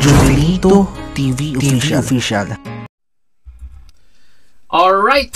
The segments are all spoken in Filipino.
Jubilito TV Official. Alright!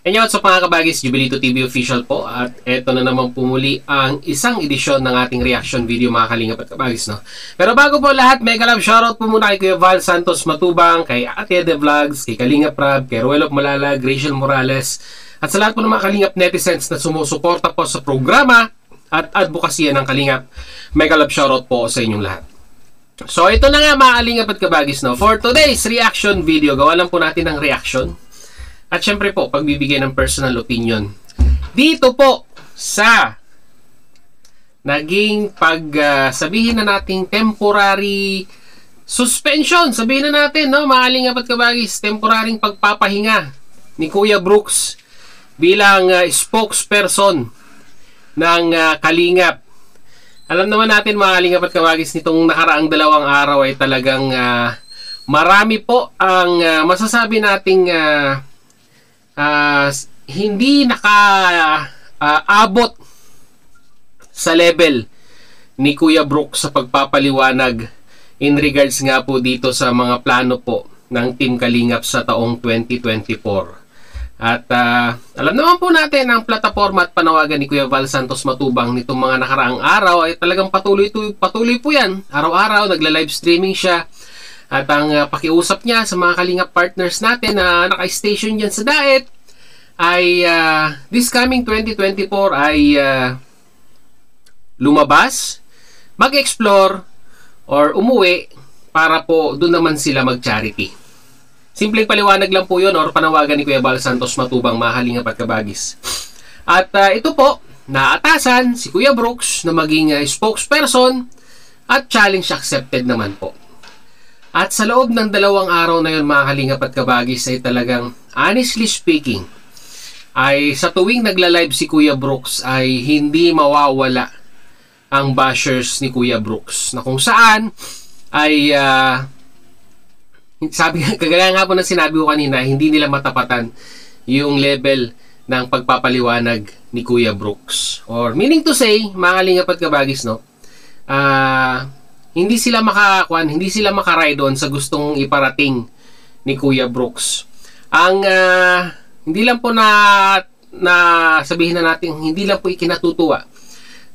And yun, so mga kabagis, Jubilito TV Official po. At eto na naman pumuli ang isang edisyon ng ating reaction video, mga kalingap at kabagis, no? Pero bago po lahat, mega love shoutout po muna kay Kuya Val Santos Matubang, kay Ate Ede Vlogs, kay Kalingap Rab, kay Ruel of Malalag, Rachel Morales, at sa lahat po ng mga kalingap netizens na sumusuporta po sa programa at advokasya ng Kalingap. Mega love shoutout po sa inyong lahat. So ito na nga mga kalingap at kabagis, no? For today's reaction video, gawa lang po natin ng reaction. At syempre po, pagbibigay ng personal opinion. Dito po sa naging sabihin na nating temporary suspension. Sabihin na natin, no, mga kalingap at kabagis, temporaryng pagpapahinga ni Kuya Brooks bilang spokesperson ng Kalingap. Alam naman natin mga kalingap at kabagis, nitong nakaraang 2 araw ay talagang marami po ang masasabi nating hindi nakaabot sa level ni Kuya Brooks sa pagpapaliwanag in regards nga po dito sa mga plano po ng Team Kalingap sa taong 2024. At alam naman po natin ang plataforma at panawagan ni Kuya Val Santos Matubang nitong mga nakaraang araw ay talagang patuloy po yan. Araw-araw nagla-live streaming siya. At ang pakiusap niya sa mga Kalingap partners natin na naka-station dyan sa Daet ay this coming 2024 ay lumabas, mag-explore, or umuwi para po doon naman sila mag-charity. Simpleng paliwanag lang po yun or panawagan ni Kuya Val Santos Matubang, mga Kalingap at kabagis. At ito po, naatasan si Kuya Brooks na maging spokesperson at challenge accepted naman po. At sa loob ng 2 araw na yun mga kalingap at kabagis ay talagang honestly speaking ay sa tuwing nagla-live si Kuya Brooks ay hindi mawawala ang bashers ni Kuya Brooks na kung saan ay kagaya nga po ng sinabi ko kanina, hindi nila matapatan yung level ng pagpapaliwanag ni Kuya Brooks, or meaning to say mga kalingap at kabagis, no, hindi sila makaride on sa gustong iparating ni Kuya Brooks. Ang hindi lang po na sabihin na natin, hindi lang po ikinatutuwa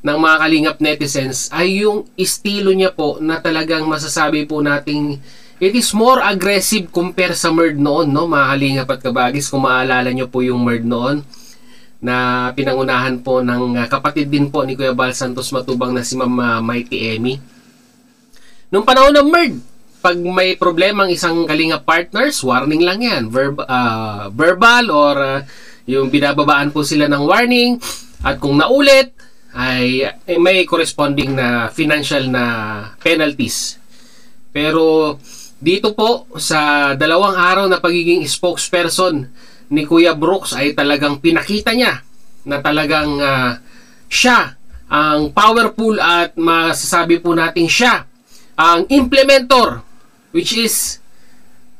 ng mga Kalingap netizens ay yung estilo niya po na talagang masasabi po nating it is more aggressive compare sa Merd noon, no, mga Kalingap at kabagis. Kung maalala nyo po yung Merd noon na pinangunahan po ng kapatid din po ni Kuya Val Santos Matubang na si Ma'am Mighty Emmy. Nung panahon ng Merd, pag may problema ang isang Kalingap partners, warning lang yan. Verbal or yung binababaan po sila ng warning. At kung naulit, ay may corresponding na financial na penalties. Pero dito po, sa 2 araw na pagiging spokesperson ni Kuya Brooks ay talagang pinakita niya na talagang siya ang powerful at masasabi po natin siya ang implementor, which is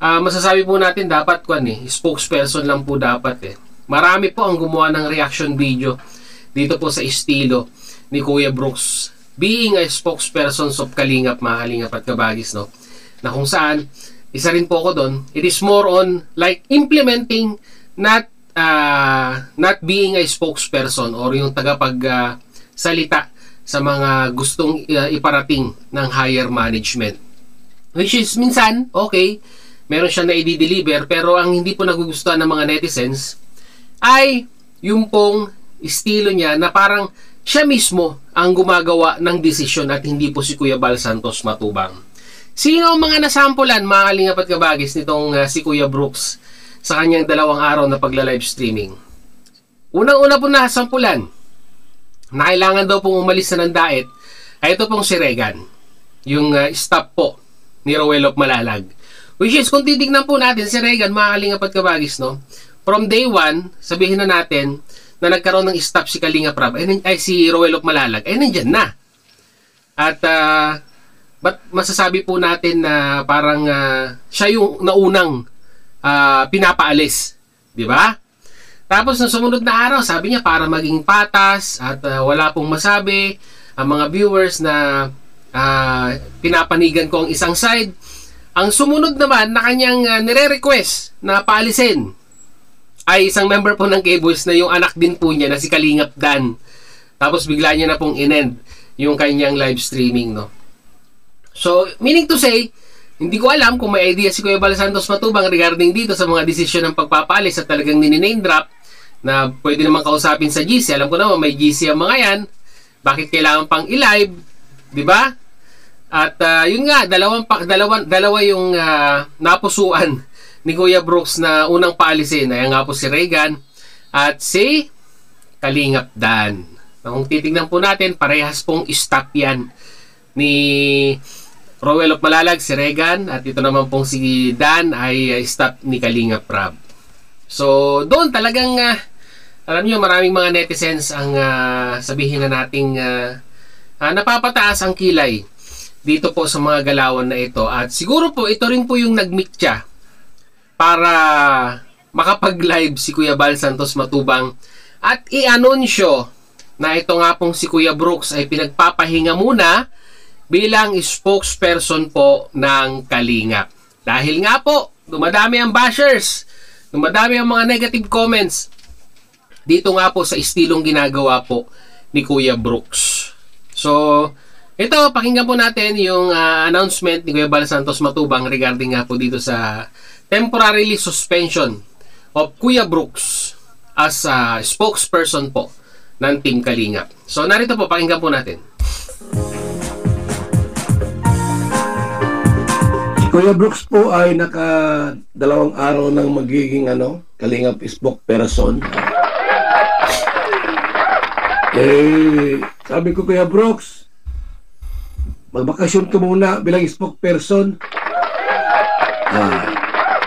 masasabi po natin dapat spokesperson lang po dapat Marami po ang gumawa ng reaction video dito po sa estilo ni Kuya Brooks being a spokesperson of Kalingap, mga Kalingap at kabagis, no, na kung saan isa rin po ako doon, it is more on like implementing, not being a spokesperson or yung tagapagsalita sa mga gustong iparating ng higher management. Which is minsan, okay, meron siya na i-deliver, pero ang hindi po nagugustuhan ng mga netizens ay yung pong estilo niya na parang siya mismo ang gumagawa ng desisyon at hindi po si Kuya Val Santos Matubang. Sino ang mga nasampulan, mga Kalingap at kabagis, nitong si Kuya Brooks sa kanyang 2 araw na pagla-live streaming? Unang-una po nasampulan na kailangan daw pong umalis na ng Daet ay ito pong si Regan, yung staff po ni Ruel of Malalag. Which is, kung titignan po natin si Regan, mga Kalingap at kabagis, no, from day 1, sabihin na natin na nagkaroon ng staff si Kalingap Rab ay si Ruel of Malalag ay nandyan na. At but masasabi po natin na parang siya yung naunang pinapaalis, di ba? Tapos sa sumunod na araw, sabi niya para maging patas at wala pong masabi ang mga viewers na pinapanigan ko ang isang side. Ang sumunod naman na kanyang nire-request na paalisin ay isang member po ng K-Boys na yung anak din po niya na si Kalingap Dan. Tapos bigla niya na pong inend yung kanyang live streaming, no? So, meaning to say, hindi ko alam kung may idea si Kuya Bal Santos Matubang regarding dito sa mga desisyon ng pagpapaalis at talagang nini-name drop na pwede naman kausapin sa GC. Alam ko naman may GC ang mga yan. Bakit kailangan pang i-live? Diba? At yun nga, dalawa yung napusuan ni Kuya Brooks na unang paalisin. Ayan nga po si Regan at si Kalingap Dan. Kung titignan po natin, parehas pong stop yan ni Rowell of Malalag, si Regan, at ito naman pong si Dan ay stop ni Kalingap Rab. So doon talagang alam nyo, maraming mga netizens ang sabihin na nating napapataas ang kilay dito po sa mga galawan na ito. At siguro po, ito rin po yung nagmitya para makapag-live si Kuya Bal Santos Matubang at i-anunsyo na ito nga pong si Kuya Brooks ay pinagpapahinga muna bilang spokesperson po ng Kalingap. Dahil nga po, dumadami ang bashers, dumadami ang mga negative comments dito nga po sa estilong ginagawa po ni Kuya Brooks. So, ito, pakinggan po natin yung announcement ni Kuya Bal Santos Matubang regarding nga po dito sa temporarily suspension of Kuya Brooks as a spokesperson po ng Team Kalingap. So, narito po, pakinggan po natin. Si Kuya Brooks po ay naka 2 araw ng magiging Kalingap spokesperson. Sabi ko, Kuya Brooks, magbakasyon ka muna bilang spokesperson.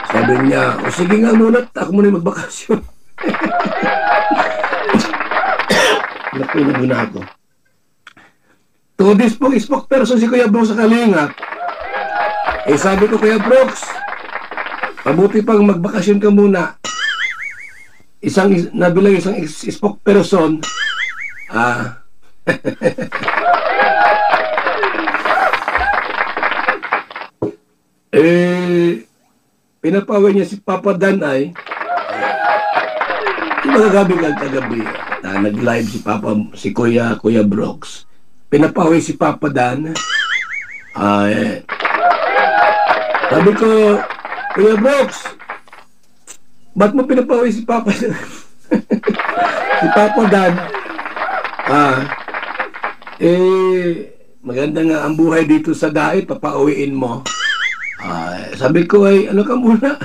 Sabi niya, o sige nga muna, ako muna magbakasyon. Napuno muna ako. Tudis pong spokesperson si Kuya Brooks sa Kalingap. Sabi ko, Kuya Brooks, mabuti pang magbakasyon ka muna. Nabilang isang spokesperson. Pinapaway niya si Papa Dan ay kagabi nag-live si Kuya Brooks. Pinapaway si Papa Dan. Sabi ko, Kuya Brooks, ba't mo pinapaway si Papa Dan? Si Papa Dan, maganda nga ang buhay dito sa daet, papauwiin mo. Sabi ko ay, ano ka muna?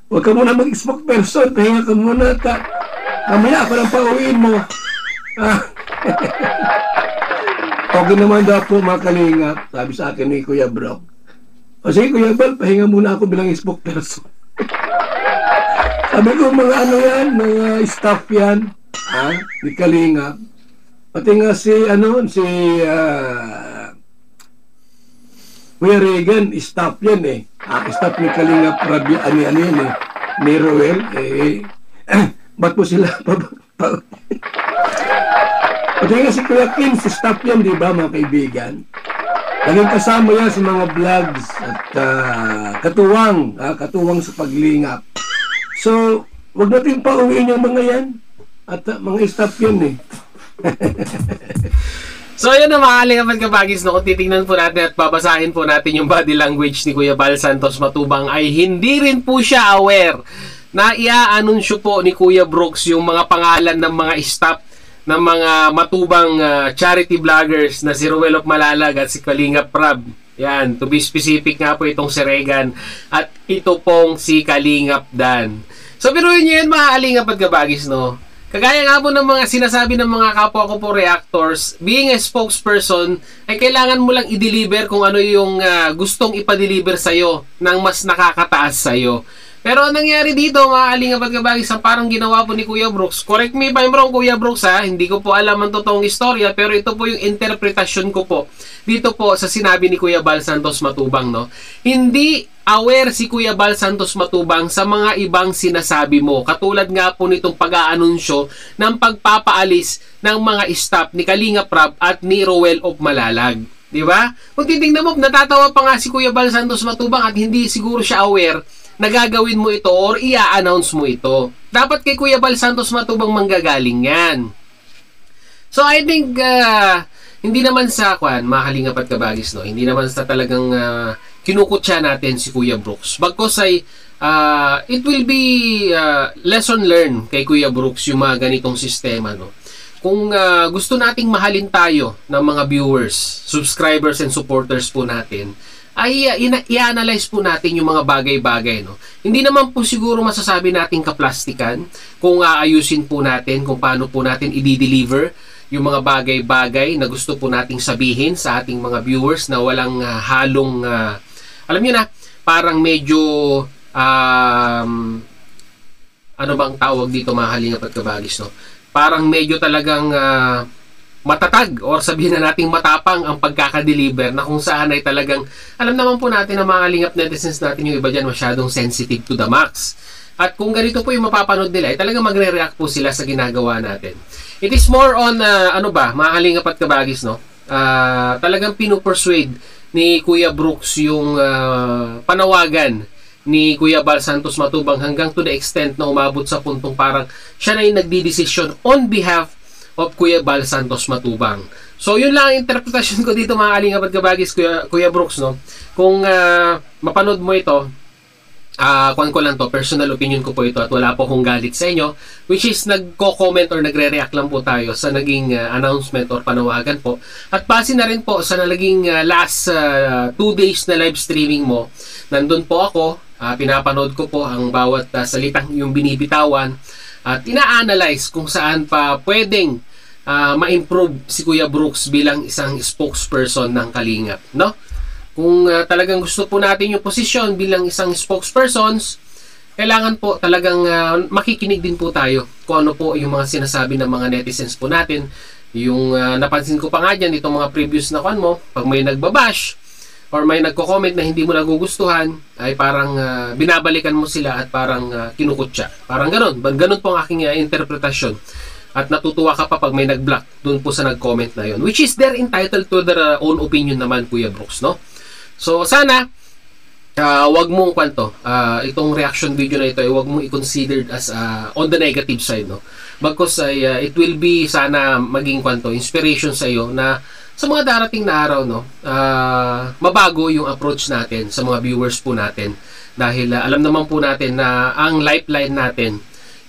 Huwag ka muna mag-spokesperson, pahinga ka muna. Mamaya ako nang pauwiin mo. Okay naman daw po mga Kalingap, sabi sa akin ni Kuya Brock. O sige Kuya Bal, pahinga muna ako bilang spokesperson. Sabi ko mga mga staff yan, ni Kalingap. Pati nga si Kuya Regan, staff yan staff ni Kalingap Rabi, ni Roel, ba't po sila pati nga si Kuya Kim, si staff yan, di ba mga kaibigan? Naging kasama yan sa mga vlogs at katuwang sa paglingap. So, wag natin pauwiin yung mga yan at mga staff yan So yun na mga Kalingap Kabagis, no? Kung titingnan po natin at babasahin po natin yung body language ni Kuya Bal Santos Matubang ay hindi rin po siya aware na ia-anunsyo po ni Kuya Brooks yung mga pangalan ng mga staff ng mga matubang charity vloggers na si Rowell of Malalag at si Kalingap Rab. Yan, to be specific nga po itong si Regan at ito pong si Kalingap Dan. So pero yun mga Kalingap Kabagis, no? Kagaya nga po ng mga sinasabi ng mga kapwa ko po reactors, being a spokesperson ay kailangan mo lang i-deliver kung ano yung gustong ipa-deliver sa'yo ng mas nakakataas sa'yo. Pero ang nangyari dito, mga Kalingap Kabagis, ang parang ginawa po ni Kuya Brooks. Correct me if I'm wrong, Kuya Brooks, hindi ko po alam ang totoong istorya, pero ito po yung interpretasyon ko po dito po sa sinabi ni Kuya Bal Santos Matubang, no? Hindi aware si Kuya Bal Santos Matubang sa mga ibang sinasabi mo. Katulad nga po nitong pag-aanunsyo ng pagpapaalis ng mga staff ni Kalinga Prab at ni Roel of Malalag. Di ba? Kung titingnan mo, natatawa pa nga si Kuya Bal Santos Matubang at hindi siguro siya aware na gagawin mo ito or i-announce mo ito. Dapat kay Kuya Bal Santos Matubang manggagaling yan. So I think hindi naman sa mga Kalingap at Kabagis, no? Hindi naman sa talagang kinukutya natin si Kuya Brooks. Bagkos ay it will be lesson learned kay Kuya Brooks yung mga ganitong sistema, no? Kung gusto nating mahalin tayo ng mga viewers, subscribers and supporters po natin, ay i-analyze po natin yung mga bagay-bagay, no? Hindi naman po siguro masasabi natin kaplastikan kung aayusin po natin kung paano po natin i-deliver yung mga bagay-bagay na gusto po nating sabihin sa ating mga viewers na walang halong alam niyo na, parang medyo ano bang tawag dito mga Kalingap at Kabagis, no? Parang medyo talagang matatag or sabihin na nating matapang ang pagkakadeliver na kung saan ay talagang alam naman po natin na mga Kalingap netizens natin yung iba dyan masyadong sensitive to the max. At kung ganito po yung mapapanood nila ay talagang magre-react po sila sa ginagawa natin. It is more on mga Kalingap at Kabagis, no? Talagang pinupersuade ni Kuya Brooks yung panawagan ni Kuya Bal Santos Matubang hanggang to the extent na umabot sa puntong parang siya na yung nagdi-decision on behalf of Kuya Bal Santos Matubang. So yun lang ang interpretasyon ko dito mga Kalingap at Kabagis, Kuya Brooks, no? Kung mapanood mo ito, kuwan ko lang to, personal opinion ko po ito at wala po akong galit sa inyo, which is nagko-comment or nagre-react lang po tayo sa naging announcement or panawagan po. At base na rin po sa naging last 2 days na live streaming mo, nandun po ako, pinapanood ko po ang bawat salitang yung binibitawan at ina-analyze kung saan pa pwedeng ma-improve si Kuya Brooks bilang isang spokesperson ng Kalingap, no? Kung talagang gusto po natin yung posisyon bilang isang spokespersons, kailangan po talagang makikinig din po tayo kung ano po yung mga sinasabi ng mga netizens po natin. Yung napansin ko pa nga dyan, itong mga previous na kwan mo, pag may nagbabash or may nagko-comment na hindi mo nagugustuhan, ay parang binabalikan mo sila at parang kinukutya. Parang ganun. Ganun po ang aking interpretasyon. At natutuwa ka pa pag may nag-block doon po sa nag-comment na yon, which is they're entitled to their own opinion naman, Kuya Brooks, no? So sana wag mong itong reaction video na ito ay wag mong i-consider as on the negative side, no? Bagkus ay it will be sana maging inspiration sa iyo na sa mga darating na araw, no, mabago yung approach natin sa mga viewers po natin dahil alam naman po natin na ang lifeline natin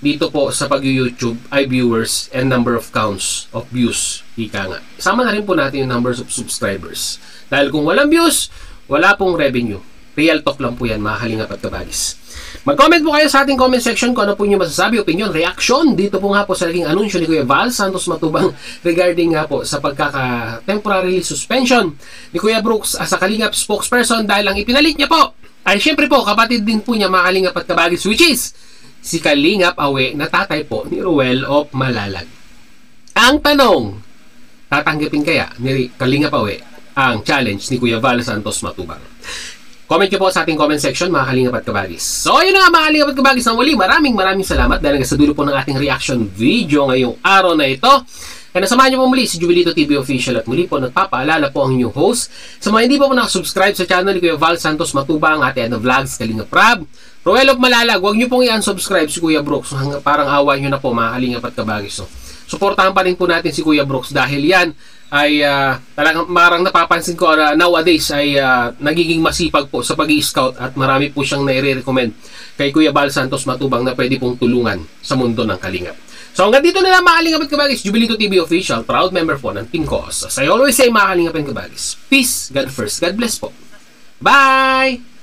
dito po sa pag-YouTube ay viewers and number of counts of views. Ika nga. Sama na rin po natin yung numbers of subscribers. Dahil kung walang views, wala pong revenue. Real talk lang po yan, mga Kalingap at Kabagis. Mag-comment po kayo sa ating comment section kung ano po yung masasabi, opinion, reaction dito po nga po sa naging anunsyo ni Kuya Bal Santos Matubang regarding nga po sa pagkaka-temporary suspension ni Kuya Brooks as a Kalingap spokesperson dahil ang ipinalit niya po ay syempre po kapatid din po niya, mga Kalingap at Kabagis, which is si Kalingap Awe na tatay po ni Roel of Malalag. Ang tanong, tatanggapin kaya ni Kalingap Awe ang challenge ni Kuya Bal Santos Matubang? Comment nyo po sa ating comment section, mga Kalingap at Kabagis. So ayun na nga, mga Kalingap at Kabagis, na muli maraming salamat dahil sa dulo po ng ating reaction video ngayong araw na ito. Kaya nasamahan nyo po muli si Jubilito TV Official at muli po nagpapaalala po ang inyong host sa mga hindi po nakasubscribe sa channel ni Kuya Bal Santos Matubang, Ate Ano Vlogs, Kalingap Prab, Roel of Malalag. Huwag nyo pong i-unsubscribe si Kuya Brooks. Parang awa nyo na po, mga Kalingap at Kabagis. So, suportahan pa rin po natin si Kuya Brooks dahil yan ay talagang marang napapansin ko nowadays ay nagiging masipag po sa pag-i-scout at marami po siyang nai-recommend kay Kuya Bal Santos Matubang na pwede pong tulungan sa mundo ng Kalingap. So hanggang dito na lang, mga Kalingap at Kabagis. Jubilito TV Official, proud member po ng Team Cause. As I always say, mga Kalingap at Kabagis, peace, God first, God bless po. Bye!